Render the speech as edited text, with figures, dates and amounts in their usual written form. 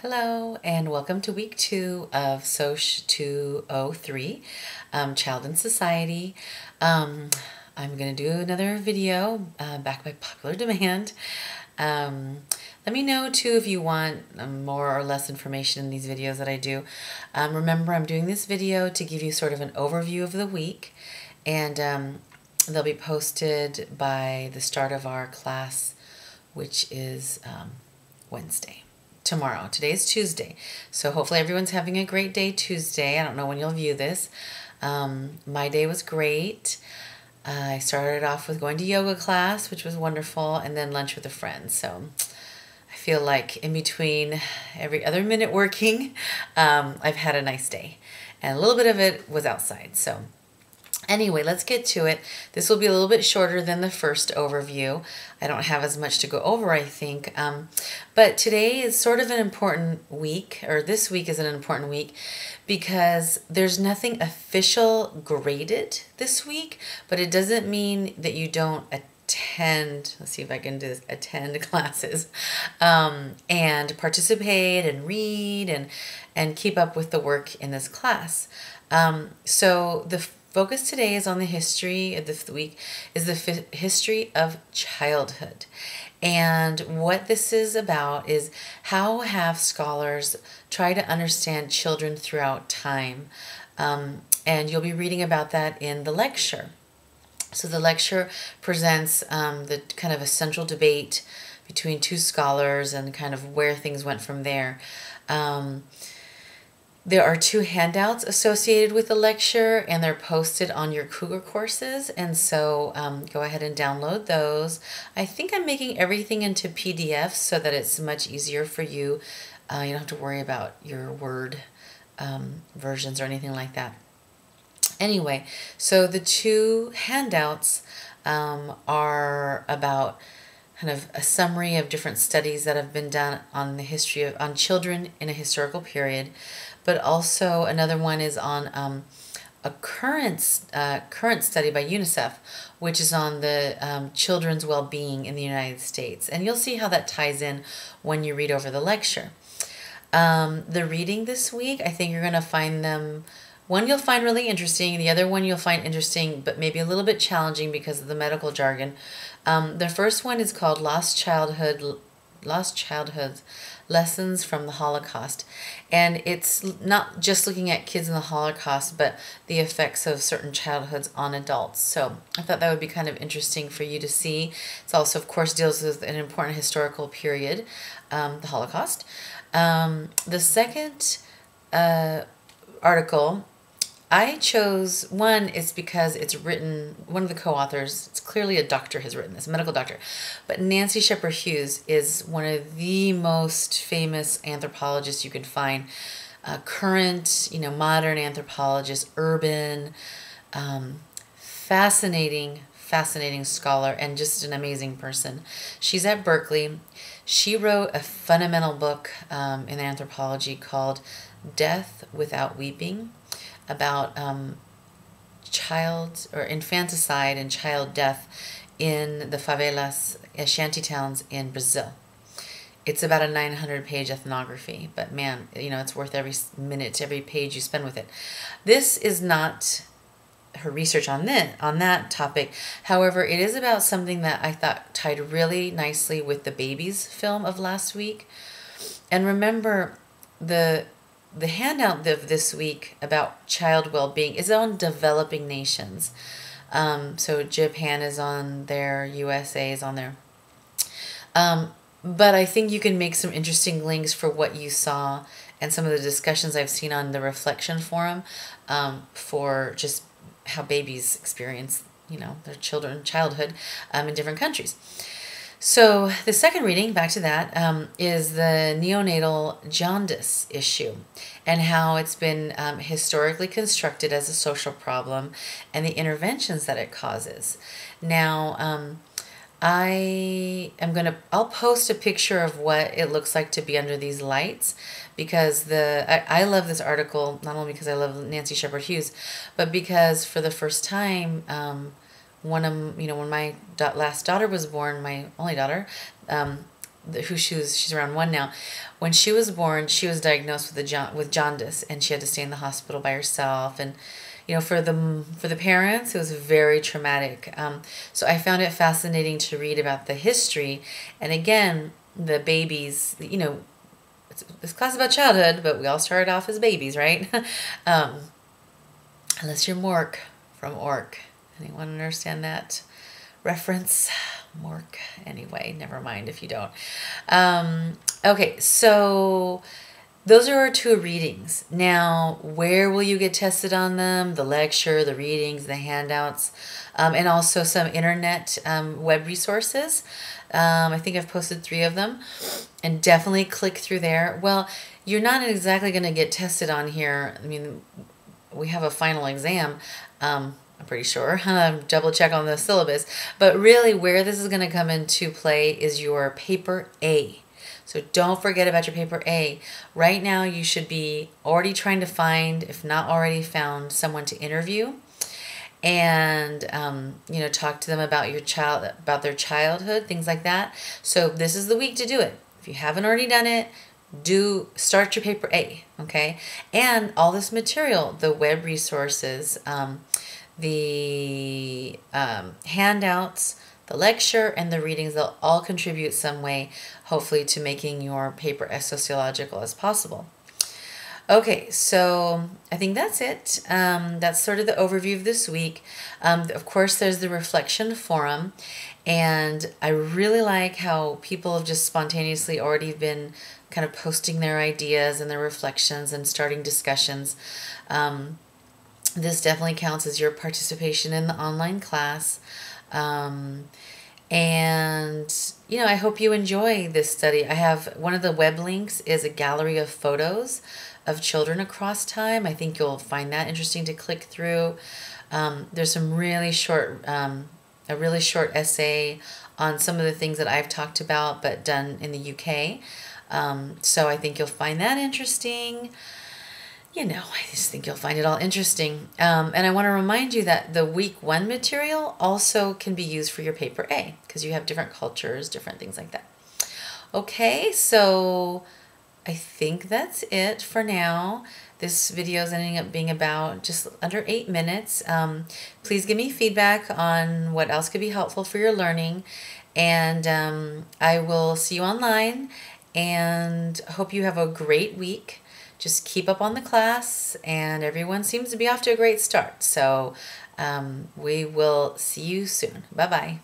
Hello and welcome to week 2 of SOCH 203, Child and Society. I'm going to do another video back by popular demand. Let me know too if you want more or less information in these videos that I do. Remember, I'm doing this video to give you sort of an overview of the week, and they'll be posted by the start of our class, which is Wednesday. Tomorrow. Today is Tuesday. So hopefully everyone's having a great day Tuesday. I don't know when you'll view this. My day was great. I started off with going to yoga class, which was wonderful, and then lunch with a friend. So I feel like in between every other minute working, I've had a nice day. And a little bit of it was outside. So anyway, let's get to it. This will be a little bit shorter than the first overview. I don't have as much to go over, I think. But today is sort of an important week, or this week is an important week, because there's nothing official graded this week, but it doesn't mean that you don't attend, let's see if I can do this, attend classes, and participate and read and keep up with the work in this class. So the focus today is on the history of the week, is the history of childhood. And what this is about is how have scholars tried to understand children throughout time. And you'll be reading about that in the lecture. So the lecture presents the kind of a central debate between two scholars and kind of where things went from there. There are 2 handouts associated with the lecture, and they're posted on your Cougar courses, and so go ahead and download those. I think I'm making everything into PDF so that it's much easier for you. You don't have to worry about your Word versions or anything like that. Anyway, so the 2 handouts are about kind of a summary of different studies that have been done on the history of children in a historical period, but also another one is on a current study by UNICEF, which is on the children's well-being in the United States, and you'll see how that ties in when you read over the lecture. The reading this week, I think you're going to find them. One you'll find really interesting, the other one you'll find interesting but maybe a little bit challenging because of the medical jargon. The first one is called Lost Childhood, Lessons from the Holocaust. And it's not just looking at kids in the Holocaust, but the effects of certain childhoods on adults. So I thought that would be kind of interesting for you to see. It's also, of course, deals with an important historical period, the Holocaust. The second article I chose, one is because it's written, one of the co-authors, it's clearly a doctor has written this, a medical doctor, but Nancy Shepard Hughes is one of the most famous anthropologists you can find, current, modern anthropologist, urban, fascinating scholar, and just an amazing person. She's at Berkeley. She wrote a fundamental book in anthropology called Death Without Weeping, about child or infanticide and child death in the favelas, shanty towns in Brazil. It's about a 900-page ethnography, but man, it's worth every minute, every page you spend with it. This is not her research on that topic. However, it is about something that I thought tied really nicely with the Babies film of last week. And remember, the handout of this week about child well-being is on developing nations. So Japan is on there, USA is on there. But I think you can make some interesting links for what you saw and some of the discussions I've seen on the Reflection Forum for just how babies experience, their childhood in different countries. So the second reading, back to that, is the neonatal jaundice issue and how it's been historically constructed as a social problem and the interventions that it causes. Now, I'll post a picture of what it looks like to be under these lights, because I love this article, not only because I love Nancy Shepard Hughes, but because for the first time, when my last daughter was born, my only daughter, she's around 1 now. When she was born, she was diagnosed with jaundice, and she had to stay in the hospital by herself. And for the parents, it was very traumatic. So I found it fascinating to read about the history, and again, the babies. This class is about childhood, but we all started off as babies, right? Unless you're Mork from Ork. Anyone understand that reference? Mork. Anyway, never mind if you don't. Okay, so those are our 2 readings. Now, where will you get tested on them? The lecture, the readings, the handouts, and also some internet web resources. I think I've posted 3 of them, and definitely click through there. Well, you're not exactly going to get tested on here. I mean, we have a final exam, I'm pretty sure. Double check on the syllabus. But really, where this is going to come into play is your paper A. So don't forget about your paper A. Right now, you should be already trying to find, if not already found, someone to interview, and talk to them about about their childhood, things like that. So this is the week to do it. If you haven't already done it, start your paper A, okay? And all this material, the web resources, the handouts, the lecture, and the readings, they'll all contribute some way, hopefully, to making your paper as sociological as possible. Okay, so I think that's it. That's sort of the overview of this week. Of course, there's the reflection forum, and I really like how people have just spontaneously already been kind of posting their ideas and their reflections and starting discussions. This definitely counts as your participation in the online class. I hope you enjoy this study. I have one of the web links is a gallery of photos of children across time. I think you'll find that interesting to click through. There's some really short, a really short essay on some of the things that I've talked about, but done in the UK. So I think you'll find that interesting. I just think you'll find it all interesting. And I want to remind you that the week 1 material also can be used for your paper A, because you have different cultures, different things like that. Okay, so I think that's it for now. This video is ending up being about just under 8 minutes. Please give me feedback on what else could be helpful for your learning. And I will see you online, and hope you have a great week. Just keep up on the class, and everyone seems to be off to a great start. So we will see you soon. Bye-bye.